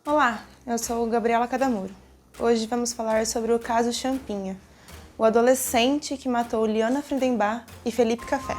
Olá, eu sou Gabriela Cadamuro. Hoje vamos falar sobre o caso Champinha, o adolescente que matou Liana Friedenbach e Felipe Café.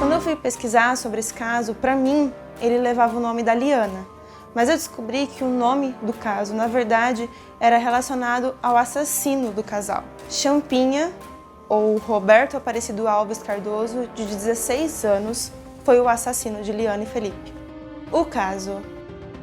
Quando eu fui pesquisar sobre esse caso, para mim, ele levava o nome da Liana, mas eu descobri que o nome do caso, na verdade, era relacionado ao assassino do casal. Champinha, ou Roberto Aparecido Alves Cardoso, de 16 anos, foi o assassino de Liana e Felipe. O caso: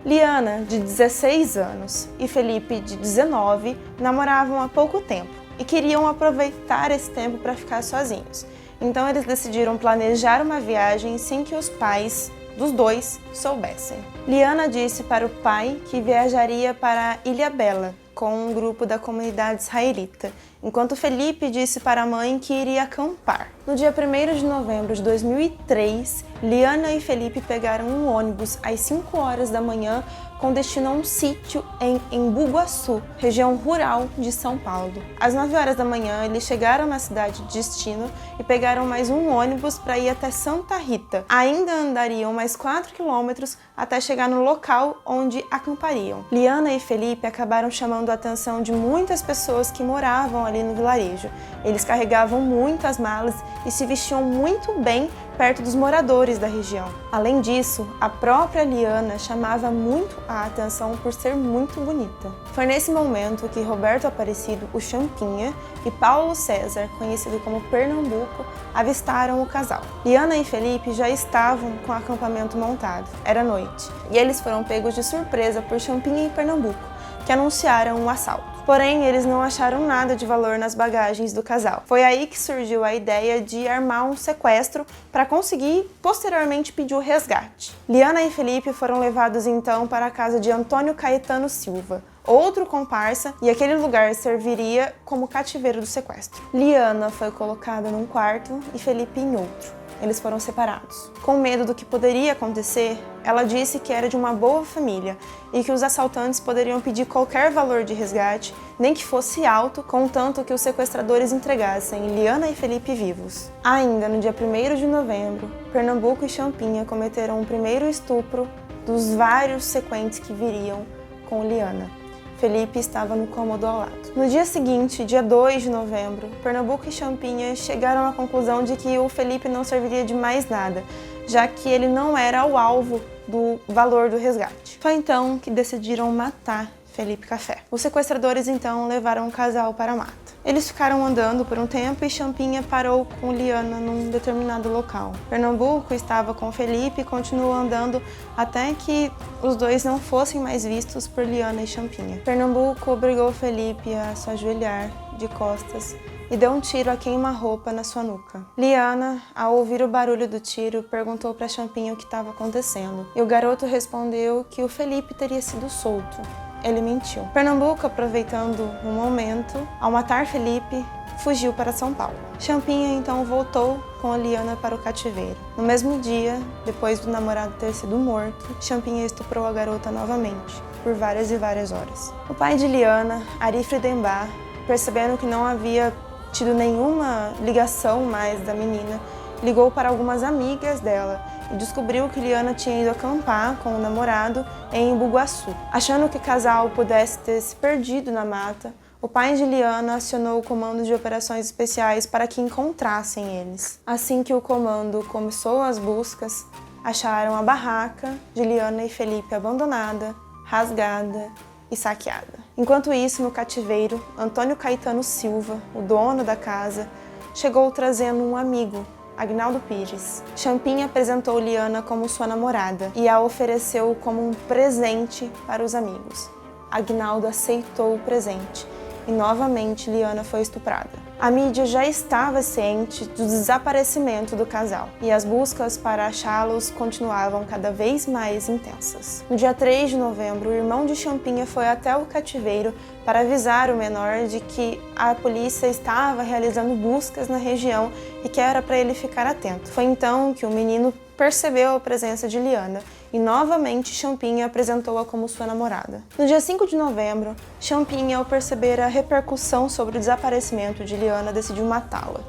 Liana, de 16 anos, e Felipe, de 19, namoravam há pouco tempo e queriam aproveitar esse tempo para ficar sozinhos. Então eles decidiram planejar uma viagem sem que os pais dos dois soubessem. Liana disse para o pai que viajaria para Ilhabela com um grupo da comunidade israelita, enquanto Felipe disse para a mãe que iria acampar. No dia 1º de novembro de 2003, Liana e Felipe pegaram um ônibus às 5 horas da manhã com destino a um sítio em Embu-Guaçu, região rural de São Paulo. Às 9 horas da manhã, eles chegaram na cidade de destino e pegaram mais um ônibus para ir até Santa Rita. Ainda andariam mais 4 quilômetros até chegar no local onde acampariam. Liana e Felipe acabaram chamando a atenção de muitas pessoas que moravam ali no vilarejo. Eles carregavam muitas malas e se vestiam muito bem perto dos moradores da região. Além disso, a própria Liana chamava muito a atenção por ser muito bonita. Foi nesse momento que Roberto Aparecido, o Champinha, e Paulo César, conhecido como Pernambuco, avistaram o casal. Liana e Felipe já estavam com o acampamento montado. Era noite, e eles foram pegos de surpresa por Champinha e Pernambuco, que anunciaram um assalto. Porém, eles não acharam nada de valor nas bagagens do casal. Foi aí que surgiu a ideia de armar um sequestro para conseguir posteriormente pedir o resgate. Liana e Felipe foram levados então para a casa de Antônio Caetano Silva, outro comparsa, e aquele lugar serviria como cativeiro do sequestro. Liana foi colocada num quarto e Felipe em outro. Eles foram separados. Com medo do que poderia acontecer, ela disse que era de uma boa família e que os assaltantes poderiam pedir qualquer valor de resgate, nem que fosse alto, contanto que os sequestradores entregassem Liana e Felipe vivos. Ainda no dia 1º de novembro, Pernambuco e Champinha cometeram o primeiro estupro dos vários sequentes que viriam com Liana. Felipe estava no cômodo ao lado. No dia seguinte, dia 2 de novembro, Pernambuco e Champinha chegaram à conclusão de que o Felipe não serviria de mais nada, já que ele não era o alvo do valor do resgate. Foi então que decidiram matar Felipe Café. Os sequestradores então levaram o casal para a mata. Eles ficaram andando por um tempo e Champinha parou com Liana num determinado local. Pernambuco estava com Felipe e continuou andando até que os dois não fossem mais vistos por Liana e Champinha. Pernambuco obrigou Felipe a se ajoelhar de costas e deu um tiro a queima-roupa na sua nuca. Liana, ao ouvir o barulho do tiro, perguntou para Champinha o que estava acontecendo. E o garoto respondeu que o Felipe teria sido solto. Ele mentiu. Pernambuco, aproveitando o momento, ao matar Felipe, fugiu para São Paulo. Champinha então voltou com a Liana para o cativeiro. No mesmo dia, depois do namorado ter sido morto, Champinha estuprou a garota novamente, por várias e várias horas. O pai de Liana, Ari Friedenbach, percebendo que não havia tido nenhuma ligação mais da menina, ligou para algumas amigas dela e descobriu que Liana tinha ido acampar com o namorado em Embu-Guaçu. Achando que o casal pudesse ter se perdido na mata, o pai de Liana acionou o comando de operações especiais para que encontrassem eles. Assim que o comando começou as buscas, acharam a barraca de Liana e Felipe abandonada, rasgada e saqueada. Enquanto isso, no cativeiro, Antônio Caetano Silva, o dono da casa, chegou trazendo um amigo, Agnaldo Pires. Champinha apresentou Liana como sua namorada e a ofereceu como um presente para os amigos. Agnaldo aceitou o presente e novamente Liana foi estuprada. A mídia já estava ciente do desaparecimento do casal e as buscas para achá-los continuavam cada vez mais intensas. No dia 3 de novembro, o irmão de Champinha foi até o cativeiro para avisar o menor de que a polícia estava realizando buscas na região e que era para ele ficar atento. Foi então que o menino percebeu a presença de Liana e novamente Champinha apresentou-a como sua namorada. No dia 5 de novembro, Champinha, ao perceber a repercussão sobre o desaparecimento de Liana, decidiu matá-la.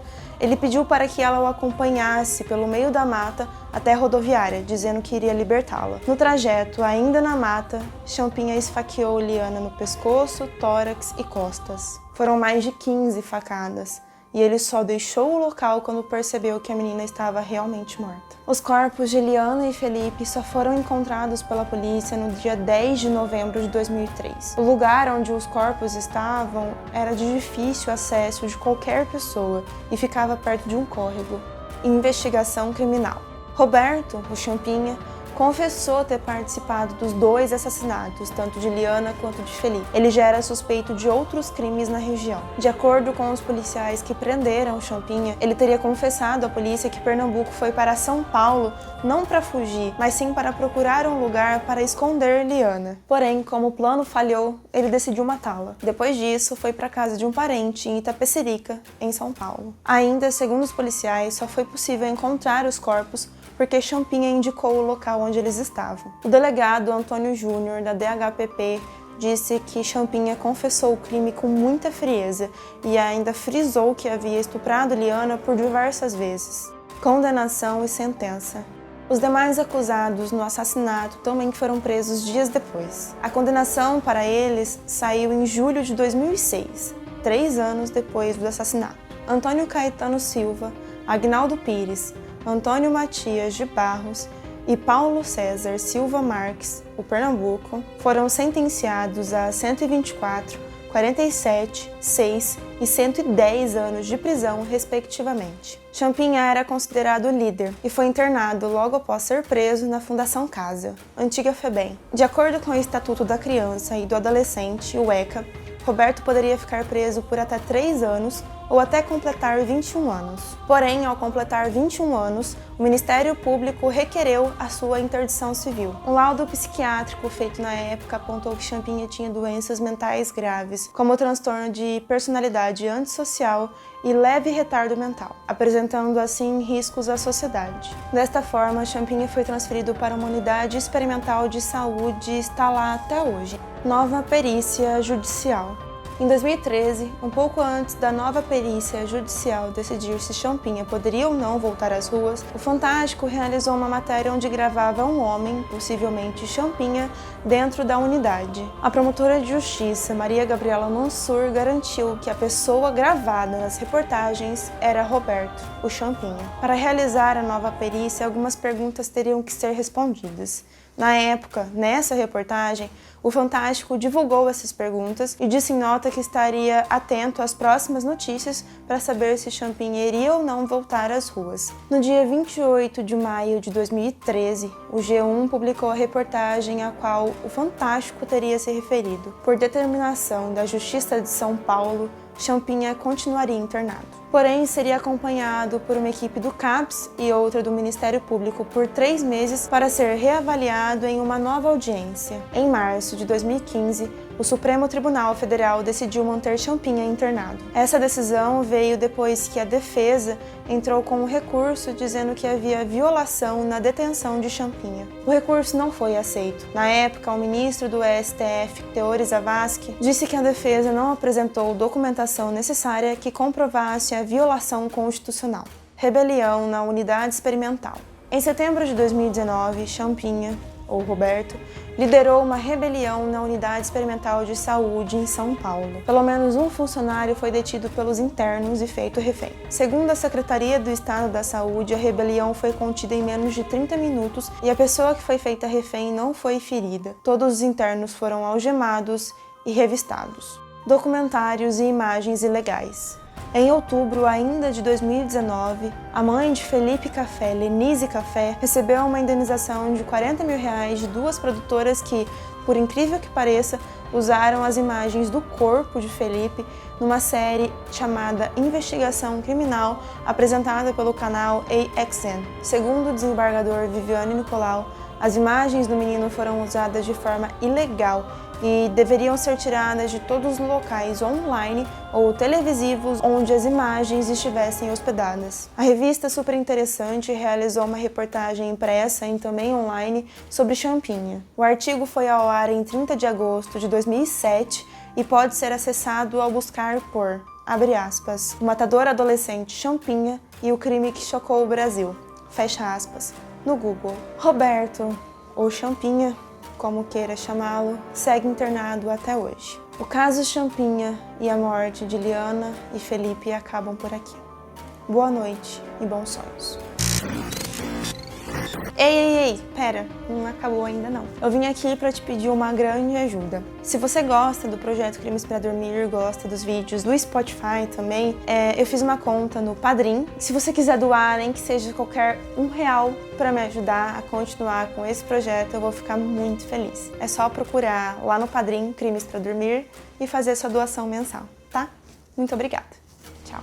Ele pediu para que ela o acompanhasse pelo meio da mata até a rodoviária, dizendo que iria libertá-la. No trajeto, ainda na mata, Champinha esfaqueou Liana no pescoço, tórax e costas. Foram mais de 15 facadas. E ele só deixou o local quando percebeu que a menina estava realmente morta. Os corpos de Liana e Felipe só foram encontrados pela polícia no dia 10 de novembro de 2003. O lugar onde os corpos estavam era de difícil acesso de qualquer pessoa e ficava perto de um córrego. Investigação criminal. Roberto, o Champinha, confessou ter participado dos 2 assassinatos, tanto de Liana quanto de Felipe. Ele já era suspeito de outros crimes na região. De acordo com os policiais que prenderam Champinha, ele teria confessado à polícia que Pernambuco foi para São Paulo não para fugir, mas sim para procurar um lugar para esconder Liana. Porém, como o plano falhou, ele decidiu matá-la. Depois disso, foi para a casa de um parente em Itapecerica, em São Paulo. Ainda, segundo os policiais, só foi possível encontrar os corpos porque Champinha indicou o local onde eles estavam. O delegado Antônio Júnior, da DHPP, disse que Champinha confessou o crime com muita frieza e ainda frisou que havia estuprado Liana por diversas vezes. Condenação e sentença. Os demais acusados no assassinato também foram presos dias depois. A condenação para eles saiu em julho de 2006, 3 anos depois do assassinato. Antônio Caetano Silva, Agnaldo Pires, Antônio Matias de Barros e Paulo César Silva Marques, o Pernambuco, foram sentenciados a 124, 47, 6 e 110 anos de prisão, respectivamente. Champinha era considerado líder e foi internado logo após ser preso na Fundação Casa, antiga FEBEM. De acordo com o Estatuto da Criança e do Adolescente, o ECA, Roberto poderia ficar preso por até 3 anos ou até completar 21 anos. Porém, ao completar 21 anos, o Ministério Público requereu a sua interdição civil. Um laudo psiquiátrico feito na época apontou que Champinha tinha doenças mentais graves, como transtorno de personalidade antissocial e leve retardo mental, apresentando assim riscos à sociedade. Desta forma, Champinha foi transferido para uma unidade experimental de saúde e está lá até hoje. Nova perícia judicial. Em 2013, um pouco antes da nova perícia judicial decidir se Champinha poderia ou não voltar às ruas, o Fantástico realizou uma matéria onde gravava um homem, possivelmente Champinha, dentro da unidade. A promotora de justiça, Maria Gabriela Mansur, garantiu que a pessoa gravada nas reportagens era Roberto, o Champinha. Para realizar a nova perícia, algumas perguntas teriam que ser respondidas. Na época, nessa reportagem, o Fantástico divulgou essas perguntas e disse em nota que estaria atento às próximas notícias para saber se Champinha iria ou não voltar às ruas. No dia 28 de maio de 2013, o G1 publicou a reportagem a qual o Fantástico teria se referido. Por determinação da Justiça de São Paulo, Champinha continuaria internado. Porém, seria acompanhado por uma equipe do CAPS e outra do Ministério Público por 3 meses para ser reavaliado em uma nova audiência. Em março de 2015, o Supremo Tribunal Federal decidiu manter Champinha internado. Essa decisão veio depois que a defesa entrou com um recurso dizendo que havia violação na detenção de Champinha. O recurso não foi aceito. Na época, o ministro do STF, Teori Zavascki, disse que a defesa não apresentou documentação necessária que comprovasse a violação constitucional. Rebelião na unidade experimental. Em setembro de 2019, Champinha, ou Roberto, liderou uma rebelião na unidade experimental de saúde em São Paulo. Pelo menos um funcionário foi detido pelos internos e feito refém. Segundo a Secretaria do Estado da Saúde, a rebelião foi contida em menos de 30 minutos e a pessoa que foi feita refém não foi ferida. Todos os internos foram algemados e revistados. Documentários e imagens ilegais. Em outubro ainda de 2019, a mãe de Felipe Café, Lenise Café, recebeu uma indenização de R$40 mil de 2 produtoras que, por incrível que pareça, usaram as imagens do corpo de Felipe numa série chamada Investigação Criminal, apresentada pelo canal AXN. Segundo o desembargador Viviane Nicolau, as imagens do menino foram usadas de forma ilegal e deveriam ser tiradas de todos os locais online ou televisivos onde as imagens estivessem hospedadas. A revista Super Interessante realizou uma reportagem impressa e também online sobre Champinha. O artigo foi ao ar em 30 de agosto de 2007 e pode ser acessado ao buscar por abre aspas, o matador adolescente Champinha e o crime que chocou o Brasil, fecha aspas, no Google. Roberto, ou Champinha, como queira chamá-lo, segue internado até hoje. O caso Champinha e a morte de Liana e Felipe acabam por aqui. Boa noite e bons sonhos. Ei, pera, não acabou ainda não. Eu vim aqui pra te pedir uma grande ajuda. Se você gosta do projeto Crimes pra Dormir, gosta dos vídeos do Spotify também, eu fiz uma conta no Padrim. Se você quiser doar, nem que seja qualquer R$1 pra me ajudar a continuar com esse projeto, eu vou ficar muito feliz. É só procurar lá no Padrim Crimes pra Dormir e fazer sua doação mensal, tá? Muito obrigada. Tchau.